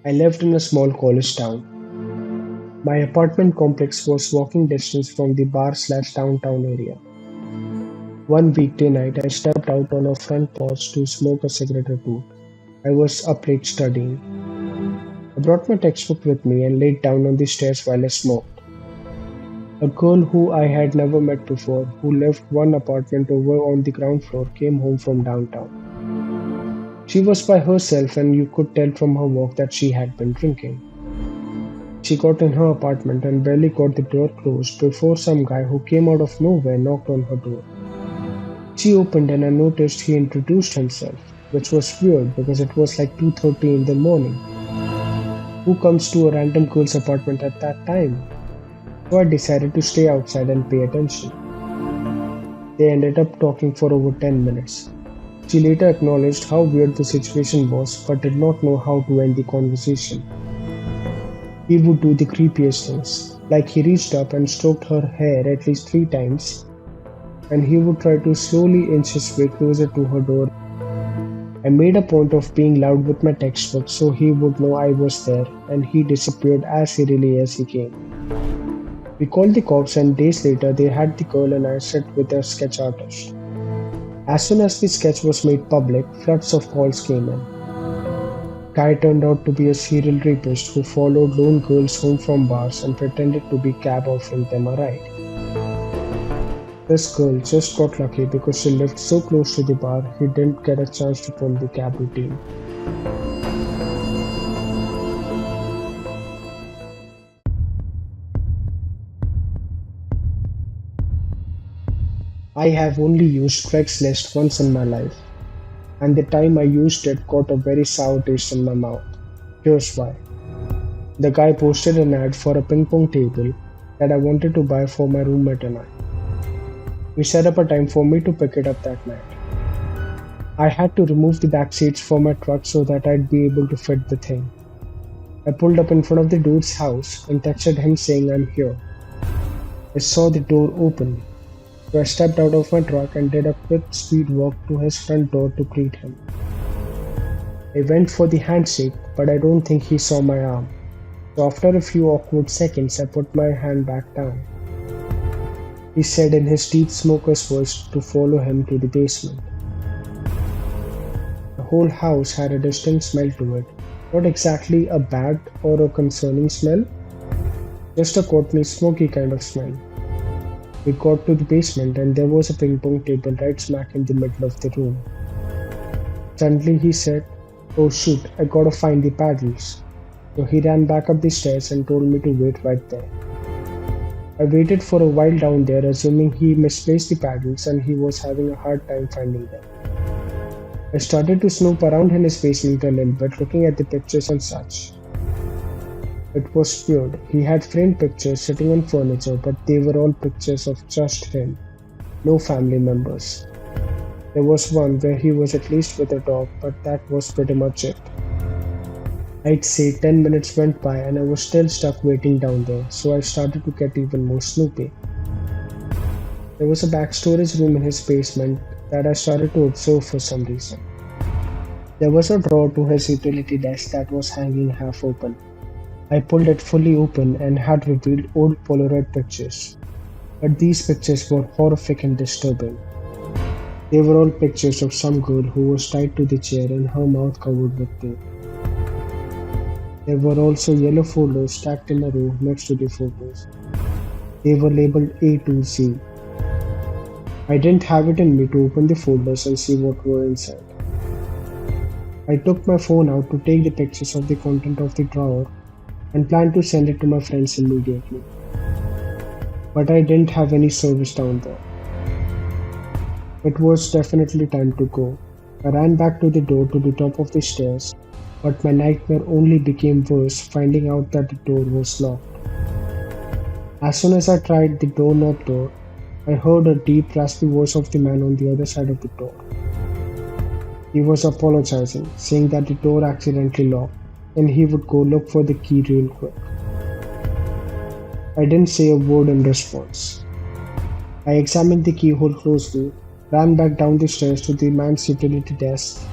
I lived in a small college town. My apartment complex was walking distance from the bar/downtown area. One weekday night, I stepped out on a front porch to smoke a cigarette or two. I was up late studying. I brought my textbook with me and laid down on the stairs while I smoked. A girl who I had never met before, who lived one apartment over on the ground floor, came home from downtown. She was by herself, and you could tell from her walk that she had been drinking. She got in her apartment and barely got the door closed before some guy who came out of nowhere knocked on her door. She opened and I noticed he introduced himself, which was weird because it was like 2:30 in the morning. Who comes to a random girl's apartment at that time? So I decided to stay outside and pay attention. They ended up talking for over 10 minutes. She later acknowledged how weird the situation was but did not know how to end the conversation. He would do the creepiest things, like he reached up and stroked her hair at least 3 times, and he would try to slowly inch his way closer to her door. I made a point of being loud with my textbook so he would know I was there, and he disappeared as eerily as he came. We called the cops, and days later they had the girl and I sit with their sketch artist. As soon as the sketch was made public, floods of calls came in. Guy turned out to be a serial rapist who followed lone girls home from bars and pretended to be cab offering them a ride. This girl just got lucky because she lived so close to the bar he didn't get a chance to pull the cab routine. I have only used Craigslist once in my life, and the time I used it got a very sour taste in my mouth. Here's why. The guy posted an ad for a ping pong table that I wanted to buy for my roommate and I. We set up a time for me to pick it up that night. I had to remove the back seats for my truck so that I'd be able to fit the thing. I pulled up in front of the dude's house and texted him saying I'm here. I saw the door open, so I stepped out of my truck and did a quick speed walk to his front door to greet him. I went for the handshake, but I don't think he saw my arm. So after a few awkward seconds, I put my hand back down. He said in his deep smoker's voice to follow him to the basement. The whole house had a distinct smell to it. Not exactly a bad or a concerning smell, just a courtney smoky kind of smell. We got to the basement and there was a ping pong table right smack in the middle of the room. Suddenly he said, "Oh shoot, I gotta find the paddles." So he ran back up the stairs and told me to wait right there. I waited for a while down there, assuming he misplaced the paddles and he was having a hard time finding them. I started to snoop around in his basement a little bit, looking at the pictures and such. It was weird. He had framed pictures sitting on furniture, but they were all pictures of just him, no family members. There was one where he was at least with a dog, but that was pretty much it. I'd say 10 minutes went by and I was still stuck waiting down there, so I started to get even more snoopy. There was a back storage room in his basement that I started to observe for some reason. There was a drawer to his utility desk that was hanging half open. I pulled it fully open and had revealed old Polaroid pictures. But these pictures were horrific and disturbing. They were all pictures of some girl who was tied to the chair and her mouth covered with tape. There were also yellow folders stacked in a row next to the photos. They were labeled A to Z. I didn't have it in me to open the folders and see what were inside. I took my phone out to take the pictures of the content of the drawer and planned to send it to my friends immediately. But I didn't have any service down there. It was definitely time to go. I ran back to the door to the top of the stairs, but my nightmare only became worse finding out that the door was locked. As soon as I tried the doorknob door, I heard a deep raspy voice of the man on the other side of the door. He was apologizing, saying that the door accidentally locked and he would go look for the key real quick. I didn't say a word in response. I examined the keyhole closely, ran back down the stairs to the man's utility desk,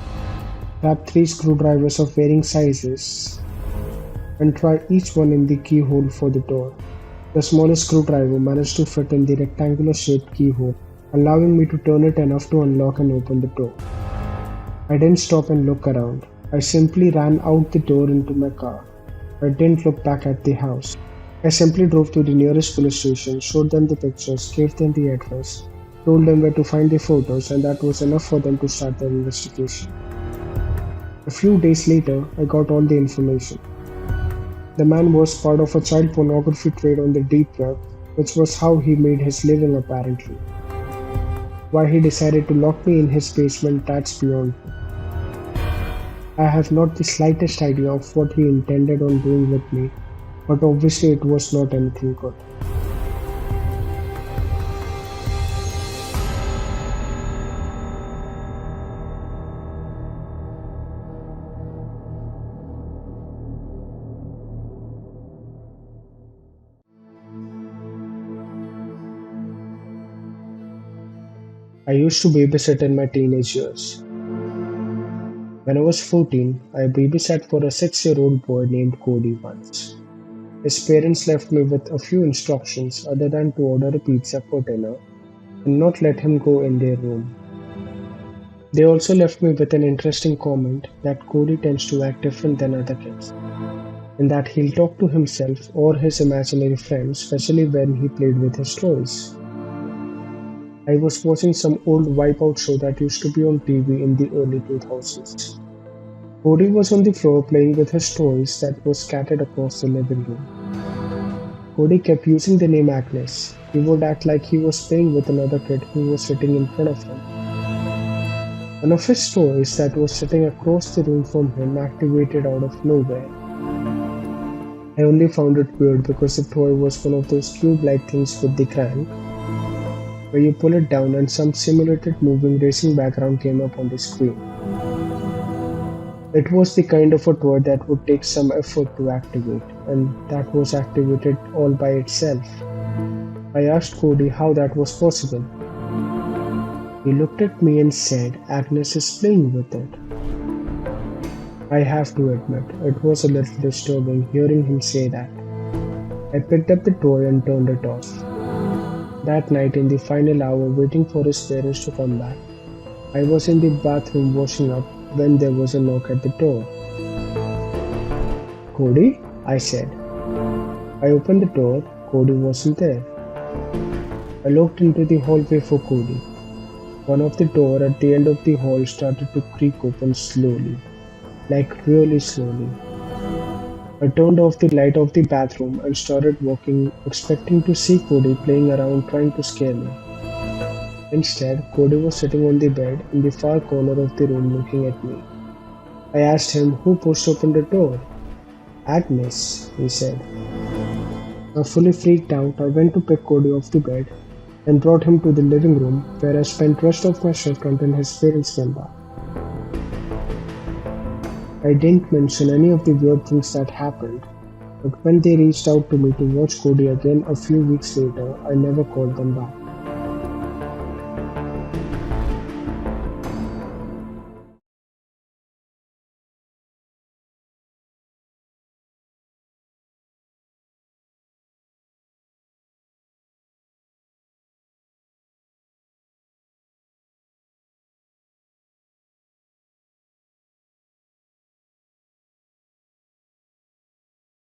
grabbed 3 screwdrivers of varying sizes, and tried each one in the keyhole for the door. The smallest screwdriver managed to fit in the rectangular shaped keyhole, allowing me to turn it enough to unlock and open the door. I didn't stop and look around. I simply ran out the door into my car. I didn't look back at the house. I simply drove to the nearest police station, showed them the pictures, gave them the address, told them where to find the photos, and that was enough for them to start their investigation. A few days later, I got all the information. The man was part of a child pornography trade on the deep web, which was how he made his living apparently. Why he decided to lock me in his basement, that's beyond me. I have not the slightest idea of what he intended on doing with me, but obviously it was not anything good. I used to babysit in my teenage years. When I was 14, I babysat for a 6-year-old boy named Cody once. His parents left me with a few instructions other than to order a pizza for dinner and not let him go in their room. They also left me with an interesting comment that Cody tends to act different than other kids, and that he'll talk to himself or his imaginary friends, especially when he played with his toys. I was watching some old Wipeout show that used to be on TV in the early 2000s. Cody was on the floor playing with his toys that were scattered across the living room. Cody kept using the name Agnes. He would act like he was playing with another kid who was sitting in front of him. One of his toys that was sitting across the room from him activated out of nowhere. I only found it weird because the toy was one of those cube-like things with the crank, where you pull it down and some simulated moving racing background came up on the screen. It was the kind of a toy that would take some effort to activate, and that was activated all by itself. I asked Cody how that was possible. He looked at me and said, Agnes is playing with it. I have to admit, it was a little disturbing hearing him say that. I picked up the toy and turned it off. That night, in the final hour waiting for his parents to come back, I was in the bathroom washing up when there was a knock at the door. Cody? I said. I opened the door. Cody wasn't there. I looked into the hallway for Cody. One of the doors at the end of the hall started to creak open slowly, like really slowly. I turned off the light of the bathroom and started walking, expecting to see Cody playing around trying to scare me. Instead, Cody was sitting on the bed in the far corner of the room looking at me. I asked him who pushed open the door. Agnes, he said. Now fully freaked out, I went to pick Cody off the bed and brought him to the living room where I spent the rest of my shift until his parents came back. I didn't mention any of the weird things that happened, but when they reached out to me to watch Cody again a few weeks later, I never called them back.